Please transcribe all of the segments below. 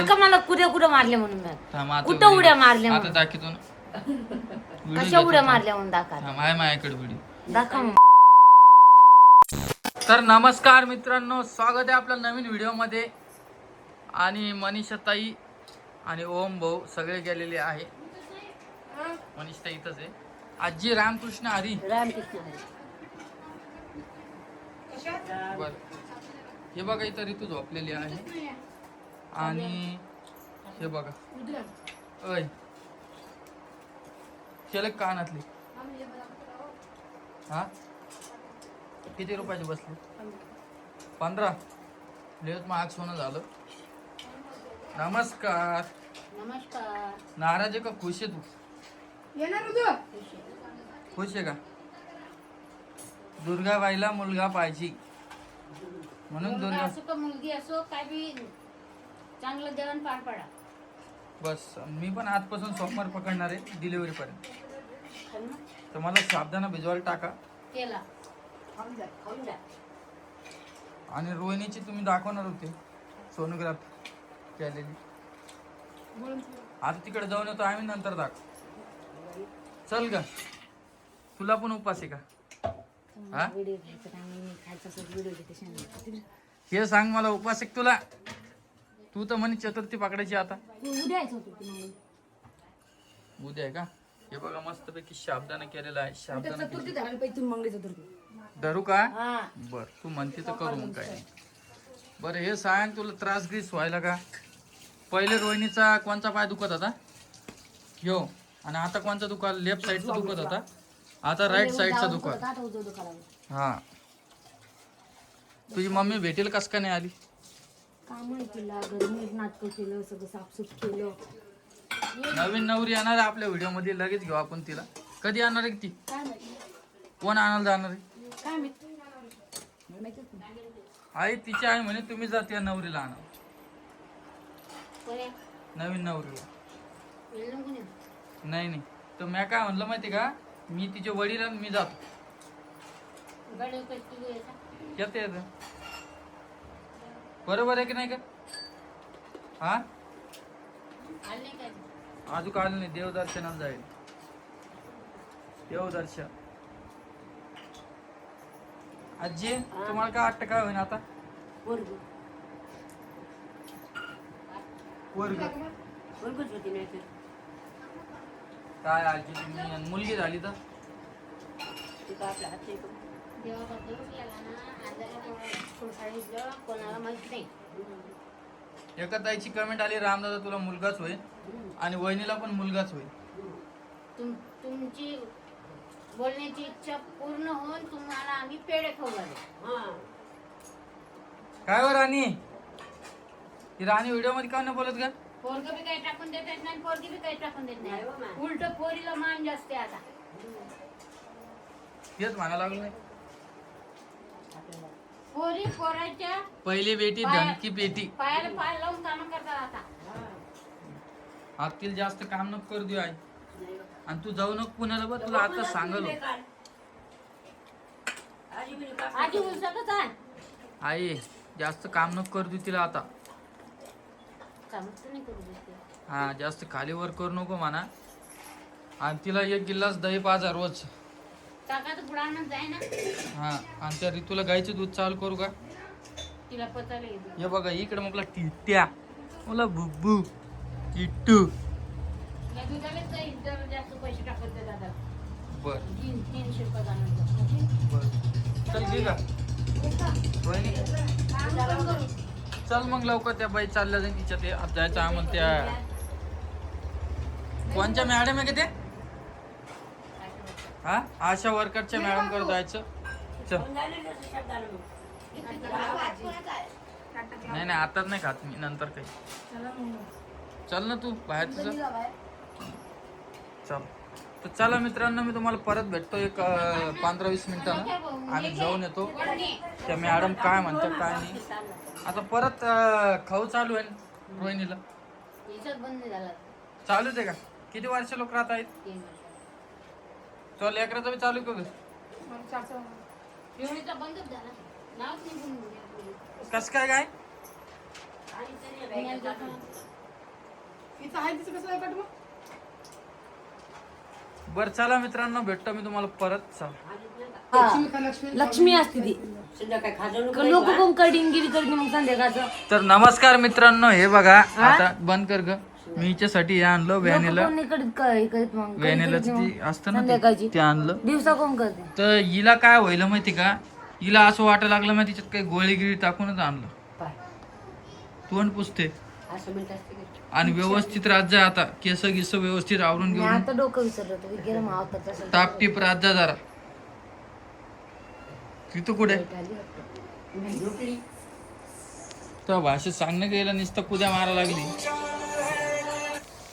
का मला कुठे मारल्या म्हणून थांब आता कुठं उड्या मारल्या आता म्हणून दाखवतो ना कशा उड्या मारल्या म्हणून दाखवा थांब आहे माझ्याकडे व्हिडिओ दाखवा मग. तर नमस्कार मित्रांनो, स्वागत आहे आपल्या नवीन व्हिडिओमध्ये. आणि मनीषाताई आणि ओम भाऊ सगळे गेलेले आहे. मनीषाताई इथंच आहे. आजी रामकृष्ण हरी. रामकृष्ण हरी. बर, हे बघा इथं ऋतू झोपलेली आहे. आणि हे बघा अय केलं कानातली. हा किती रुपयाची बसली? 15. लेत महाग सोनं झालं. नमस्कार. नमस्कार. नाराज आहे का खुश आहे तू? खुश आहे का? दुर्गाबाईला मुलगा पाहिजे म्हणून दुर्गा असो का मुलगी असो काय बी चांगलं देवान पार पडा. बस मी पण आजपासून सोमवार पकडणार आहे डिलिव्हरी पर्यंत. तर मला साबदाणा भिजवायला टाका. केला खाऊन जा. आणि रोहिणीची तुम्ही दाखवणार होते सोनोग्राफी केलेली. आता तिकडे जाऊन येतो आम्ही, नंतर दाखव. चल ग, तुला पण उपास आहे का? हा व्हिडिओ घ्यायचा नाही खायचा व्हिडिओ घेते. हे सांग मला, उपास आहे का तुला? तू तर म्हणे चतुर्थी पकडायची आता. उद्या यायचं होतं तुम्हाला. उद्या आहे का? हे बघा मस्तपैकी शाबदाना केलेला आहे. शाबदाना चतुर्थी धरायला पाहिजे तुम्ही मंगळी चतुर्थी. धरू का? हा बर, तू म्हणते तर करू मग काय. बरं हे सांग, तुला त्रास ग्रीस व्हायला का? पहिले रोहिणीचा कोणचा पाय दुखत होता? ह्यो. आणि आता कोणचा दुखाल? लेफ्ट साईडचा दुखत होता, आता राईट साईडचा दुखत. हा, तुझी मम्मी भेटेल कस का नाही आली? काम आहे तिला, घरी नाटक केलं, सगळं साफसूफ केलं. नवीन नवरी येणार आहे आपल्या व्हिडिओ मध्ये, लगेच घेऊ आपण तिला. कधी येणार आहे ती? काय माहिती कोण आणायला जाणार आहे? काय माहिती माहितीच नाही. आई तिची आई म्हणे तुम्ही जात या नवरीला आणा, नवीन नवरीला. नाही नाही, तर मी काय म्हणलं माहिती का, मी तिचे वडील आणि मी जातो. येते येते. बरोबर आहे की नाही का? हा अजून आलं नाही. देवदर्शनाला जाईल. देवदर्शन. आजी तुम्हाला काय वाटतं, काय होईन आता? वर्ग काय आजी, तुम्ही मुलगी झाली तर कोणाला माहित नाही. एका ताईची कमेंट आली, रामदादा तुला मुलगाच होईल आणि वहिनीला पण मुलगाच होईल. तुमची बोलण्याची इच्छा पूर्ण होऊन तुम्हाला आम्ही पेढे खाऊ घालू. काय हो राणी? ही राणी व्हिडिओ मध्ये का नाही बोलत का? पोरग बी काही टाकून देत नाही, पोरगी बी काही टाकून देत नाही. उलट पोरीला मान जास्त आहे आता. तेच म्हणायला लागलो नाही. पोरी पोराच्या पहिली बेटी धनकी बेटी. पायाला पाय लावून काम करतात आता. आतील जास्त काम नको करू देऊ आई. आणि तू जाऊ नको पुण्याला, बघ तुला आता सांगलो. आजी उलसतच आहे. आई जास्त काम नको करू देऊ तिला आता. कामच नाही करू देते. हा, जास्त खाली वर करू नको म्हणा. आणि तिला 1 गिल्लास दही पाजा रोज. काका तर बुडानं जाय ना. हा, आणि त्या ऋतूला गाईचं दूध चालू करू का? तिला पचायला येते. हे बघा इकडे मला टिट्या, मला बुब्बू किट्टू. या दुधालाच जाईल जर जास्त पैसे टाकत ते दादा. बर 300 रुपये जाणार. बर, चल घे का वहिनी? चल मग लवकर, त्या बाई चालल्या जाईल तिच्या. ते आज जायचं आम्हाला त्या कोणच्या मॅडम आहे का ते? हा, आशा वर्करच्या मॅडम कडे जायचं. चल. नाही नाही, आताच नाही खात मी, नंतर काही. चल ना तू बाहेर चल. चल तर चला मित्रांनो, मी तुम्हाला परत भेटतो एक 15-20 मिनिटानं. आम्ही जाऊन येतो. त्या मॅडम काय म्हणतात काय नाही. आता परत खाऊ चालू आहे रोहिणीला. बंद झाला. चालूच आहे का? किती वर्ष लोक राहत आहेत? 3 वर्ष. तो लेकराचा बी चालू करू. पिवळीचा बंदच झाला. नावच निघून गेलं. कस काय काय? पुण्याला जातो. बर चला मित्रांनो, भेटतो मी तुम्हाला परत. चला. हा. लक्ष्मी असते ती लोक कोण कटिंगगिरी करते मग संध्याकाळचं. तर नमस्कार मित्रांनो, हे बघा आता बंद कर ग. मी हिच्यासाठी हे आणलं व्हॅनिला. कोण नाही करीत मग व्हॅनिलाच ती असतं ना संध्याकाळची. ते आणलं. दिवसा कोण करते. तर हिला काय व्हायला माहिती का, हिला असं वाटायला लागलं माहिती त्याच्यात काही गोळी गिळी टाकूनच आणलं. तोंड पुसते आणि व्यवस्थित राहत जा. आता केस गिस व्यवस्थित आवरून मी घेऊन आता डोकं विसरलं होतं गेलं मग आवतात तसं. टाप टीप राहत जा जरा. तिथं कुठे तर भाषेत सांगणं गेलं नुसतं कुद्या मारा लागली.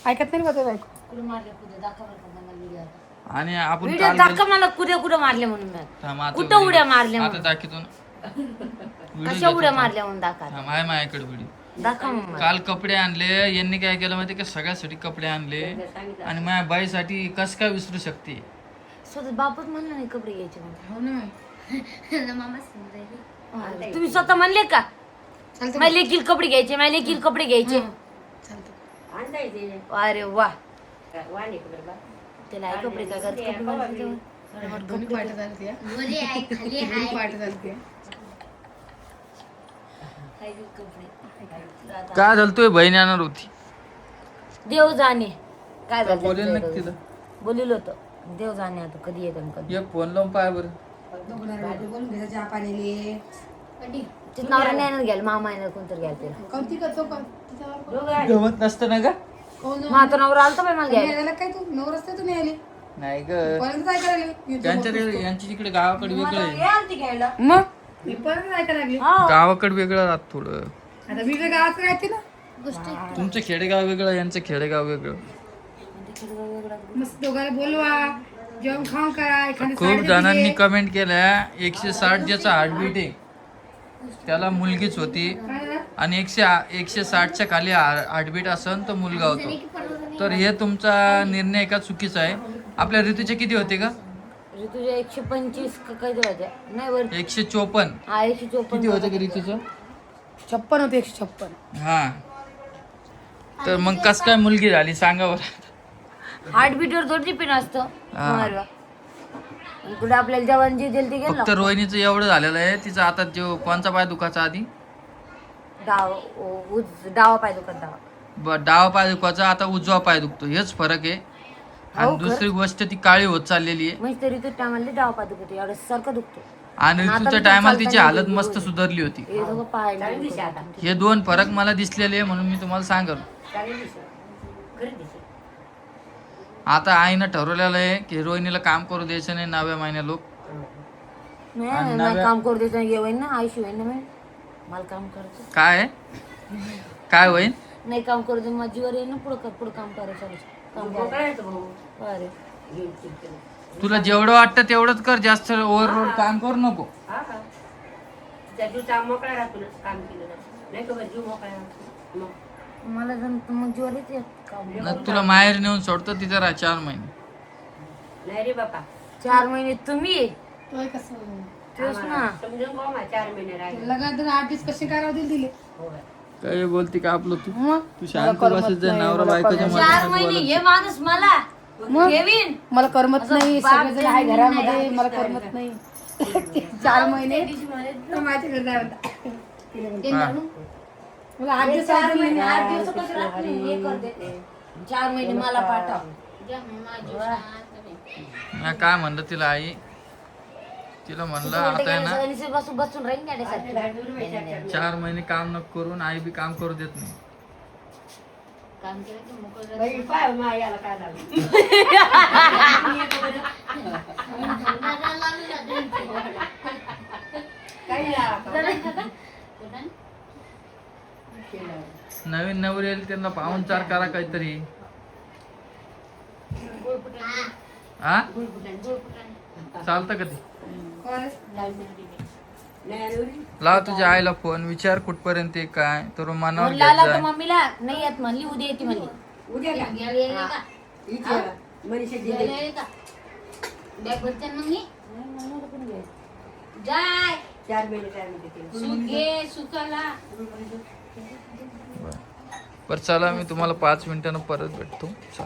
ऐकत नाही का बायको? कुठं मारले कुठे दाखवा बरं का मला व्हिडिओ आता. आणि आपण व्हिडिओ काल दाखवा मला कुठे मारले म्हणून मी. थांब आता कुठं उड्या मारल्या आता म्हणून. दाखवतो ना. कशा उड्या मारल्या म्हणून दाखवा. थांब आहे माझ्याकडे व्हिडिओ. दाखवा मग मला. काल कपडे आणले यांनी, काय केलं माहिती का, सगळ्यासाठी कपडे आणले आणि माझ्या बाईसाठी कस काय विसरू शकते. स्वतः बापच म्हणलं नाही कपडे घ्यायचे म्हणून. हो ना. तुम्ही स्वतः म्हणले का मला लेकील कपडे घ्यायचे, मला लेकील कपडे घ्यायचे. अरे वा. त्याला आहे कपडे काय करत दोन्ही पाठ झाली त्या. दोन्ही पाठ झाली त्या. काय झालं, तुझी बहीण येणार होती. देव जाणे काय झालं. बोलेल ना तिला. बोलिल होतं देव जाणे आता कधी येतं कधी. एक फोन लावून पाय बरं. बोलून घ्यायचं चहा पाण्याले. ते नवरा नाही येणार घ्यायला, मामा येणार कोणतरी घ्यायला तिला. कोणती करतो का? तिच्यावर गमत नसतं ना का. कोण मग आता नवरा आलता बाई मला घ्यायला. यायला काय तू नवरच तू नाही आले. नाही ग, परत काय करायला? त्यांच्या यांची तिकडे गावाकडे वेगळं आहे. ये आलती घ्यायला. मग मी परत काय करायला लागली? गावाकडे वेगळं राहत थोडं. आता मी तर गावात राहते ना. तुमचं खेडेगाव वेगळं, यांचं खेडेगाव वेगळं. मस्त दोघांना बोलवा, जेवण खाऊन करा. एखादी खूप साडी जणांनी दिली. कमेंट केल्या 160 ज्याचा हार्टबीट आहे त्याला मुलगीच होती आणि 160च्या खाली हार्टबीट असन तर मुलगा होतो. तर हे तुमचा निर्णय का चुकीचा आहे. आपल्या ऋतूचे किती होते का? तुझ्या 125 का काही होत्या नाही वर 154. हा 154 किती होतं का ऋतूचं? 56 होते. 156. हा. तर मग कस काय मुलगी झाली सांगा बरं. हार्टबीटवर थोडी पिन असतं. कुठे आपल्याला जेवण जे दिलं ते गेलं. फक्त रोहिणीचं एवढं झालेलं आहे. तिचा आता जो कोणचा पाय दुखायचा आधी? डावा पाय दुखत डावा. डावा पाय दुखायचा, आता उजवा पाय दुखतो. हेच फरक आहे. आणि दुसरी गोष्ट ती काळी होत चाललेली आहे. म्हणजे तरी तो टायमाला डावा पाय दुखतो एवढं सारखं दुखतो. आणि ऋतूच्या टायमाला तिची हालत मस्त सुधारली होती. हे दोघं पाय हे दोन फरक मला दिसलेले आहे म्हणून मी तुम्हाला सांगल. आता आईनं ठरवलेलं आहे की रोहिणीला काम करू द्यायचं नाही 9व्या महिन्या लोक. नाही काम करू द्यायचं नाही. होईन ना आयुष्य होईन ना. मला काम करायचं काय काय होईल. नाही काम करू दे माझीवर येईन ना. पुढं काम करायचं अरे तुला जेवढं वाटतं तेवढंच कर. जास्त ओव्हरलोड काम करू नको. मला मग जीवर येते काम. तुला माहेर नेऊन सोडतो तिथे राहा 4 महिने. 4 महिने तुम्ही तोय कसं? तेच ना. लग्नात 8 दिवस कसे करावं दिले. काय बोलते का आपलं तू? मग तू शांत बसत जा. नवरा बायकोच्या 4 महिने हे माणूस मला ठेवीन. मला करमत नाही. सगळेजण आहे घरामध्ये, मला करमत नाही. 4 महिने तर माझ्या घरी जायला. मला 8 दिवस 4 महिने 8 दिवस कसं राहते हे कर देते. 4 महिने मला पाठव. मी काय म्हणलं तिला आई, तिला म्हणलं आता आहे ना बसून राहील गाड्यासाठी. 4 महिने काम नको करून आई बी काम करू देत नाही. काम केलं की मोकळं नवीन नवरी येईल त्यांना पाहुणचार करा काहीतरी. हा चालतं का ते? लाव तुझ्या आईला फोन, विचार कुठपर्यंत आहे काय. तर मनावर लावला घ्यायचं तर मम्मीला नाही येत म्हणली. उद्या येते म्हणली. बरं चला मी तुम्हाला 5 मिनिटानं परत भेटतो. चला.